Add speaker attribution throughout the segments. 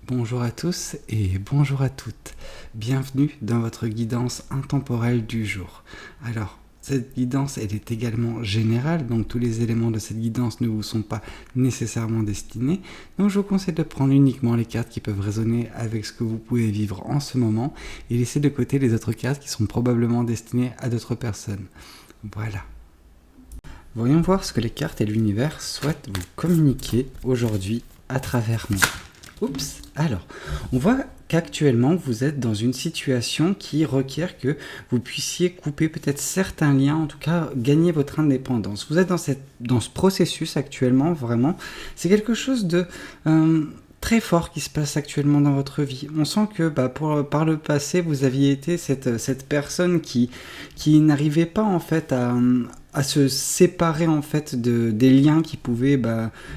Speaker 1: Bonjour à tous et bonjour à toutes. Bienvenue dans votre guidance intemporelle du jour. Alors, cette guidance, elle est également générale, donc tous les éléments de cette guidance ne vous sont pas nécessairement destinés. Donc je vous conseille de prendre uniquement les cartes qui peuvent résonner avec ce que vous pouvez vivre en ce moment et laisser de côté les autres cartes qui sont probablement destinées à d'autres personnes. Voilà. Voyons voir ce que les cartes et l'univers souhaitent vous communiquer aujourd'hui à travers moi. Oups, alors, on voit qu'actuellement vous êtes dans une situation qui requiert que vous puissiez couper peut-être certains liens, en tout cas gagner votre indépendance. Vous êtes dans ce processus actuellement, vraiment. C'est quelque chose de très fort qui se passe actuellement dans votre vie. On sent que par le passé, vous aviez été cette personne qui n'arrivait pas en fait à se séparer en fait des liens qui pouvaient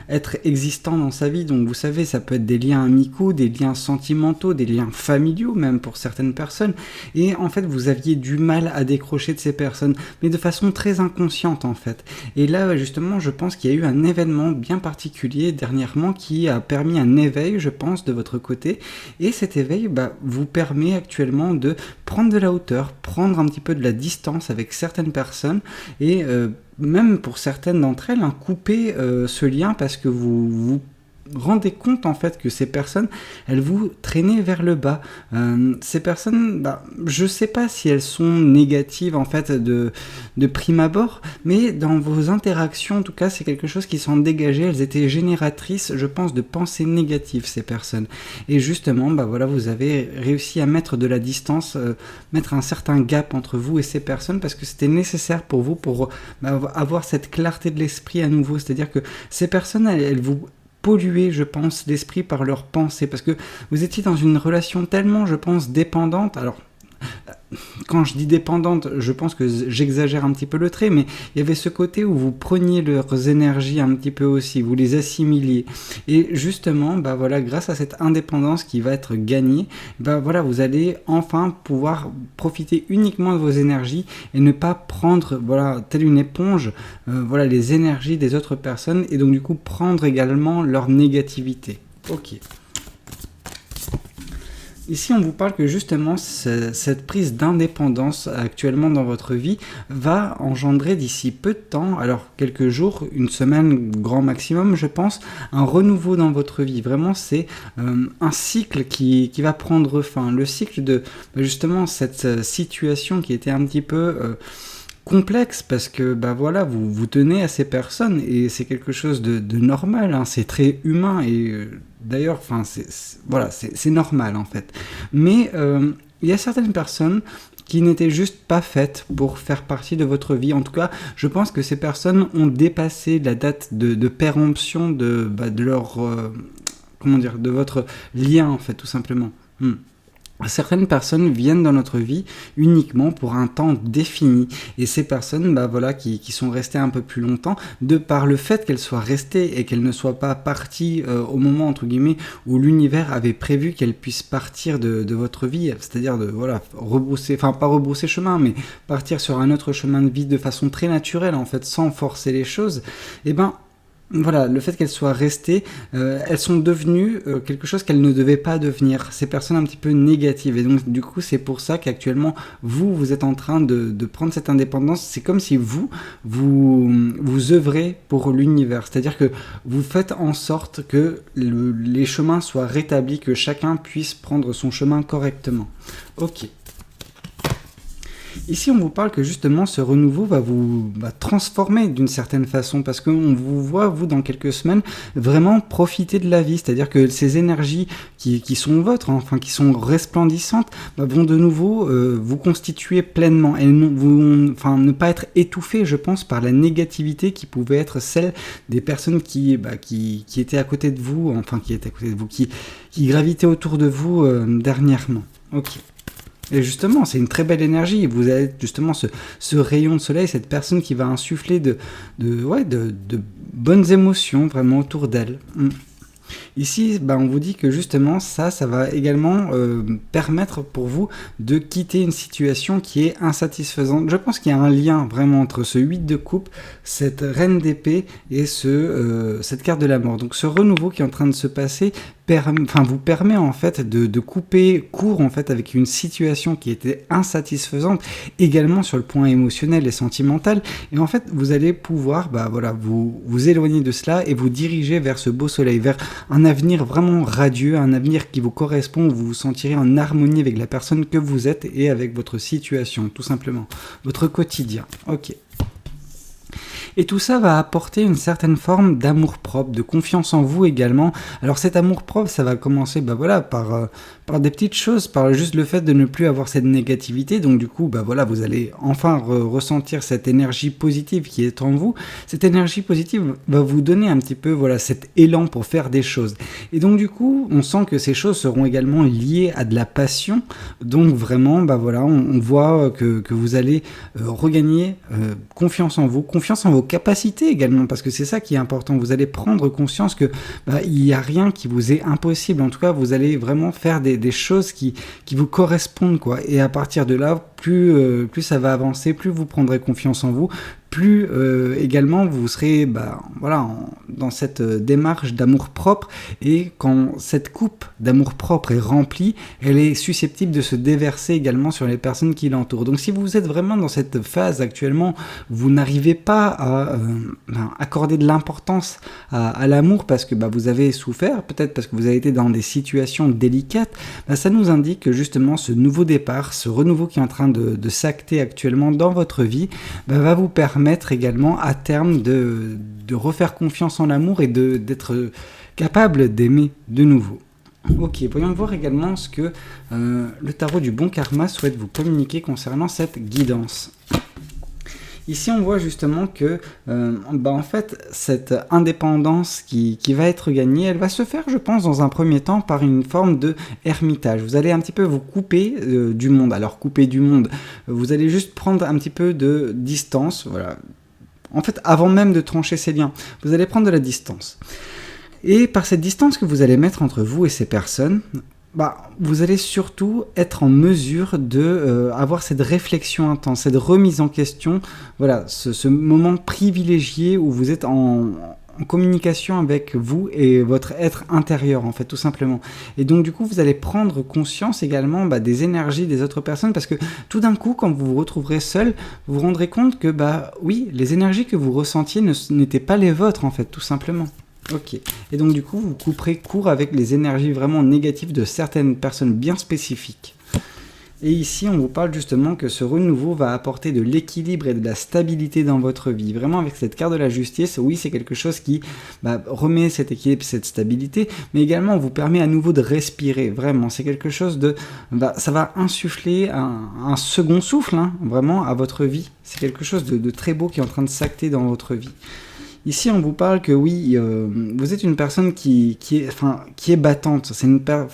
Speaker 1: être existants dans sa vie. Donc vous savez, ça peut être des liens amicaux, des liens sentimentaux, des liens familiaux même pour certaines personnes. Et en fait, vous aviez du mal à décrocher de ces personnes, mais de façon très inconsciente en fait. Et là, justement, je pense qu'il y a eu un événement bien particulier dernièrement qui a permis un éveil, je pense, de votre côté. Et cet éveil vous permet actuellement de prendre de la hauteur, prendre un petit peu de la distance avec certaines personnes et même pour certaines d'entre elles, couper ce lien parce que vous rendez compte en fait que ces personnes, elles vous traînaient vers le bas. Ces personnes, je sais pas si elles sont négatives en fait de prime abord, mais dans vos interactions, en tout cas, c'est quelque chose qui s'en dégageait. Elles étaient génératrices, je pense, de pensées négatives, ces personnes. Et justement, voilà, vous avez réussi à mettre de la distance, mettre un certain gap entre vous et ces personnes parce que c'était nécessaire pour vous pour avoir cette clarté de l'esprit à nouveau. C'est-à-dire que ces personnes, elles vous polluer, je pense, l'esprit par leurs pensées, parce que vous étiez dans une relation tellement, je pense, dépendante. Alors, quand je dis dépendante, je pense que j'exagère un petit peu le trait, mais il y avait ce côté où vous preniez leurs énergies un petit peu aussi, vous les assimiliez. Et justement, voilà, grâce à cette indépendance qui va être gagnée, voilà, vous allez enfin pouvoir profiter uniquement de vos énergies et ne pas prendre, voilà, telle une éponge, voilà, les énergies des autres personnes et donc du coup prendre également leur négativité. Ok. Ici, on vous parle que justement, cette prise d'indépendance actuellement dans votre vie va engendrer d'ici peu de temps, alors quelques jours, une semaine grand maximum, je pense, un renouveau dans votre vie. Vraiment, c'est un cycle qui va prendre fin. Le cycle de justement cette situation qui était un petit peu complexe parce que voilà, vous tenez à ces personnes et c'est quelque chose de normal, hein, c'est très humain et d'ailleurs c'est normal en fait, mais il y a certaines personnes qui n'étaient juste pas faites pour faire partie de votre vie. En tout cas, je pense que ces personnes ont dépassé la date de péremption de leur de votre lien en fait, tout simplement. Certaines personnes viennent dans notre vie uniquement pour un temps défini et ces personnes voilà, qui sont restées un peu plus longtemps, de par le fait qu'elles soient restées et qu'elles ne soient pas parties au moment entre guillemets où l'univers avait prévu qu'elles puissent partir de votre vie, c'est-à-dire de voilà, pas rebrousser chemin, mais partir sur un autre chemin de vie de façon très naturelle en fait, sans forcer les choses, et voilà, le fait qu'elles soient restées, elles sont devenues quelque chose qu'elles ne devaient pas devenir. Ces personnes un petit peu négatives. Et donc, du coup, c'est pour ça qu'actuellement, vous êtes en train de prendre cette indépendance. C'est comme si vous œuvrez pour l'univers. C'est-à-dire que vous faites en sorte que les chemins soient rétablis, que chacun puisse prendre son chemin correctement. Ok. Ici, on vous parle que justement ce renouveau va vous transformer d'une certaine façon parce qu'on vous voit, vous, dans quelques semaines, vraiment profiter de la vie. C'est-à-dire que ces énergies qui sont vôtres, enfin qui sont resplendissantes, vont de nouveau vous constituer pleinement et ne pas être étouffées, je pense, par la négativité qui pouvait être celle des personnes qui étaient à côté de vous, qui gravitaient autour de vous dernièrement. Ok. Et justement, c'est une très belle énergie. Vous avez justement ce rayon de soleil, cette personne qui va insuffler de bonnes émotions vraiment autour d'elle. Ici, on vous dit que justement, ça va également permettre pour vous de quitter une situation qui est insatisfaisante. Je pense qu'il y a un lien vraiment entre ce 8 de coupe, cette reine d'épée et cette carte de la mort. Donc ce renouveau qui est en train de se passer vous permet en fait de couper court en fait avec une situation qui était insatisfaisante, également sur le point émotionnel et sentimental. Et en fait, vous allez pouvoir vous éloigner de cela et vous diriger vers ce beau soleil, vers un avenir vraiment radieux, un avenir qui vous correspond, où vous vous sentirez en harmonie avec la personne que vous êtes et avec votre situation, tout simplement, votre quotidien. Ok. Et tout ça va apporter une certaine forme d'amour-propre, de confiance en vous également. Alors cet amour-propre, ça va commencer par des petites choses, par juste le fait de ne plus avoir cette négativité. Donc du coup, vous allez enfin ressentir cette énergie positive qui est en vous. Cette énergie positive va vous donner un petit peu cet élan pour faire des choses. Et donc du coup, on sent que ces choses seront également liées à de la passion. Donc vraiment, on voit que vous allez regagner confiance en vous, confiance en vos capacités également, parce que c'est ça qui est important. Vous allez prendre conscience que il n'y a rien qui vous est impossible. En tout cas, vous allez vraiment faire des choses qui vous correspondent, quoi. Et à partir de là, plus ça va avancer, plus vous prendrez confiance en vous, plus également vous serez dans cette démarche d'amour-propre, et quand cette coupe d'amour-propre est remplie, elle est susceptible de se déverser également sur les personnes qui l'entourent. Donc si vous êtes vraiment dans cette phase actuellement, vous n'arrivez pas à accorder de l'importance à l'amour parce que vous avez souffert, peut-être parce que vous avez été dans des situations délicates, ça nous indique que justement ce nouveau départ, ce renouveau qui est en train de s'acter actuellement dans votre vie, va vous permettre également à terme de refaire confiance en l'amour et d'être capable d'aimer de nouveau. Ok, voyons voir également ce que le tarot du bon karma souhaite vous communiquer concernant cette guidance. Ici, on voit justement que en fait, cette indépendance qui va être gagnée, elle va se faire, je pense, dans un premier temps par une forme de ermitage. Vous allez un petit peu vous couper du monde. Alors, couper du monde, vous allez juste prendre un petit peu de distance. Voilà. En fait, avant même de trancher ces liens, vous allez prendre de la distance. Et par cette distance que vous allez mettre entre vous et ces personnes, vous allez surtout être en mesure de avoir cette réflexion intense, cette remise en question, ce moment privilégié où vous êtes en communication avec vous et votre être intérieur, en fait, tout simplement. Et donc du coup, vous allez prendre conscience également des énergies des autres personnes, parce que tout d'un coup, quand vous vous retrouverez seul, vous vous rendrez compte que oui, les énergies que vous ressentiez n'étaient pas les vôtres, en fait, tout simplement. Ok, et donc du coup, vous couperez court avec les énergies vraiment négatives de certaines personnes bien spécifiques. Et ici, on vous parle justement que ce renouveau va apporter de l'équilibre et de la stabilité dans votre vie. Vraiment, avec cette carte de la justice, oui, c'est quelque chose qui remet cet équilibre, cette stabilité, mais également, on vous permet à nouveau de respirer. Vraiment, c'est quelque chose de... ça va insuffler un second souffle, vraiment, à votre vie. C'est quelque chose de très beau qui est en train de s'acter dans votre vie. Ici, on vous parle que oui, vous êtes une personne qui est battante.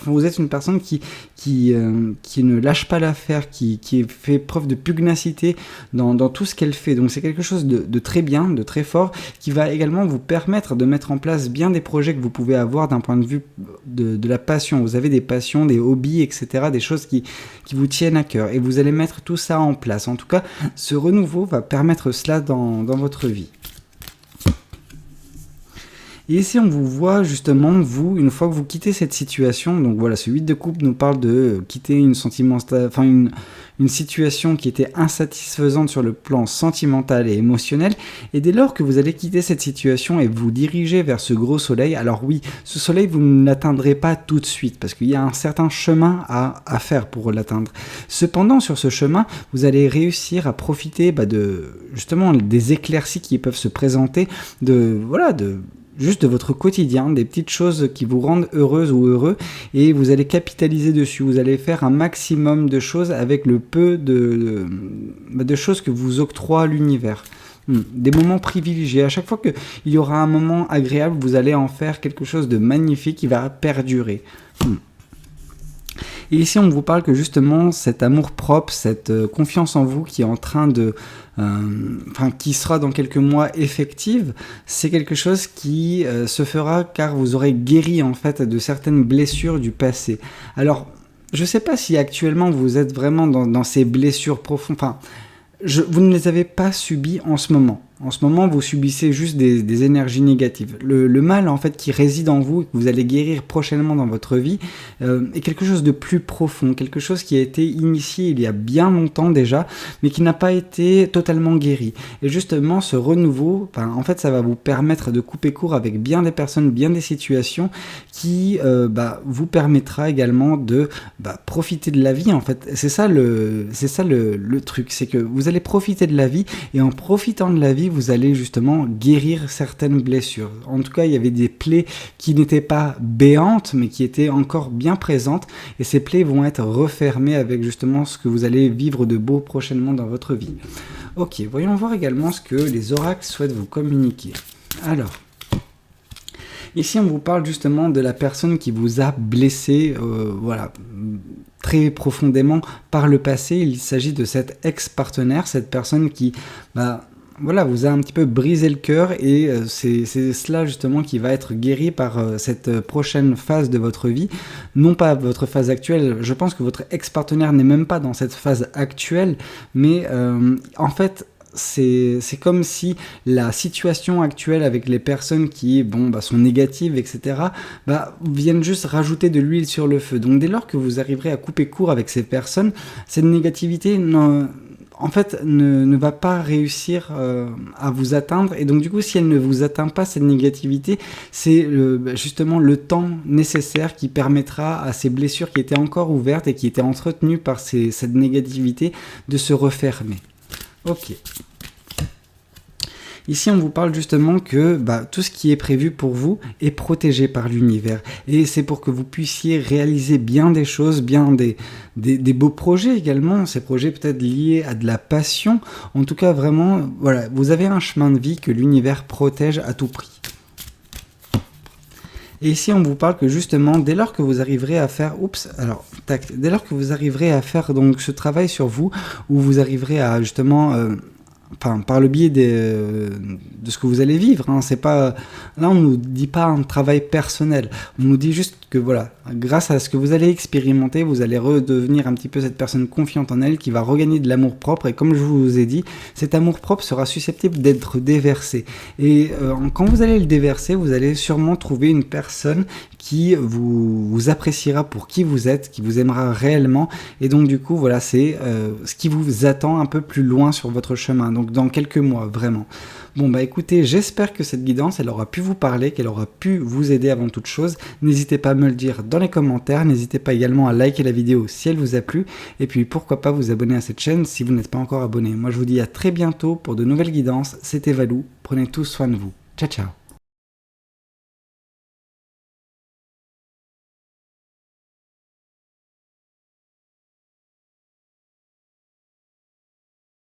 Speaker 1: Vous êtes une personne qui ne lâche pas l'affaire, qui fait preuve de pugnacité dans tout ce qu'elle fait. Donc c'est quelque chose de très bien, de très fort, qui va également vous permettre de mettre en place bien des projets que vous pouvez avoir d'un point de vue de la passion. Vous avez des passions, des hobbies, etc., des choses qui vous tiennent à cœur. Et vous allez mettre tout ça en place. En tout cas, ce renouveau va permettre cela dans votre vie. Et ici, on vous voit justement, vous, une fois que vous quittez cette situation, donc voilà, ce 8 de coupe nous parle de quitter une situation qui était insatisfaisante sur le plan sentimental et émotionnel, et dès lors que vous allez quitter cette situation et vous diriger vers ce gros soleil, alors oui, ce soleil, vous ne l'atteindrez pas tout de suite, parce qu'il y a un certain chemin à faire pour l'atteindre. Cependant, sur ce chemin, vous allez réussir à profiter justement des éclaircies qui peuvent se présenter, juste de votre quotidien, des petites choses qui vous rendent heureuse ou heureux, et vous allez capitaliser dessus. Vous allez faire un maximum de choses avec le peu de choses que vous octroie l'univers. Des moments privilégiés. À chaque fois qu'il y aura un moment agréable, vous allez en faire quelque chose de magnifique qui va perdurer. Et ici, on vous parle que justement, cet amour-propre, cette confiance en vous qui est en train qui sera dans quelques mois effective, c'est quelque chose qui se fera car vous aurez guéri en fait de certaines blessures du passé. Alors, je ne sais pas si actuellement vous êtes vraiment dans ces blessures profondes, vous ne les avez pas subies en ce moment. En ce moment, vous subissez juste des énergies négatives. Le mal, en fait, qui réside en vous et que vous allez guérir prochainement dans votre vie, est quelque chose de plus profond, quelque chose qui a été initié il y a bien longtemps déjà, mais qui n'a pas été totalement guéri. Et justement, ce renouveau, en fait, ça va vous permettre de couper court avec bien des personnes, bien des situations, qui vous permettra également de profiter de la vie, en fait. C'est ça le truc, c'est que vous allez profiter de la vie, et en profitant de la vie, vous allez justement guérir certaines blessures. En tout cas, il y avait des plaies qui n'étaient pas béantes, mais qui étaient encore bien présentes, et ces plaies vont être refermées avec justement ce que vous allez vivre de beau prochainement dans votre vie. Ok, voyons voir également ce que les oracles souhaitent vous communiquer. Alors, ici on vous parle justement de la personne qui vous a blessé, très profondément par le passé. Il s'agit de cet ex-partenaire, cette personne qui vous a un petit peu brisé le cœur, et c'est cela justement qui va être guéri par cette prochaine phase de votre vie, non pas votre phase actuelle. Je pense que votre ex-partenaire n'est même pas dans cette phase actuelle, mais en fait c'est comme si la situation actuelle avec les personnes qui sont négatives, etc., viennent juste rajouter de l'huile sur le feu. Donc dès lors que vous arriverez à couper court avec ces personnes, cette négativité ne va pas réussir à vous atteindre, et donc du coup, si elle ne vous atteint pas, cette négativité, c'est justement le temps nécessaire qui permettra à ces blessures qui étaient encore ouvertes et qui étaient entretenues par cette négativité de se refermer. Ok. Ici, on vous parle justement que tout ce qui est prévu pour vous est protégé par l'univers. Et c'est pour que vous puissiez réaliser bien des choses, bien des beaux projets également. Ces projets peut-être liés à de la passion. En tout cas, vraiment, vous avez un chemin de vie que l'univers protège à tout prix. Et ici, on vous parle que justement, dès lors que vous arriverez à faire, dès lors que vous arriverez à faire donc ce travail sur vous, où vous arriverez à justement par le biais de ce que vous allez vivre, c'est pas, là on nous dit pas un travail personnel, on nous dit juste que grâce à ce que vous allez expérimenter, vous allez redevenir un petit peu cette personne confiante en elle qui va regagner de l'amour propre, et comme je vous ai dit, cet amour propre sera susceptible d'être déversé, et quand vous allez le déverser, vous allez sûrement trouver une personne qui vous appréciera pour qui vous êtes, qui vous aimera réellement, et donc du coup c'est ce qui vous attend un peu plus loin sur votre chemin, donc dans quelques mois, vraiment. Bon écoutez, j'espère que cette guidance, elle aura pu vous parler, qu'elle aura pu vous aider avant toute chose. N'hésitez pas à me le dire dans les commentaires, n'hésitez pas également à liker la vidéo si elle vous a plu, et puis pourquoi pas vous abonner à cette chaîne si vous n'êtes pas encore abonné. Moi je vous dis à très bientôt pour de nouvelles guidances, c'était Valou, prenez tous soin de vous. Ciao ciao.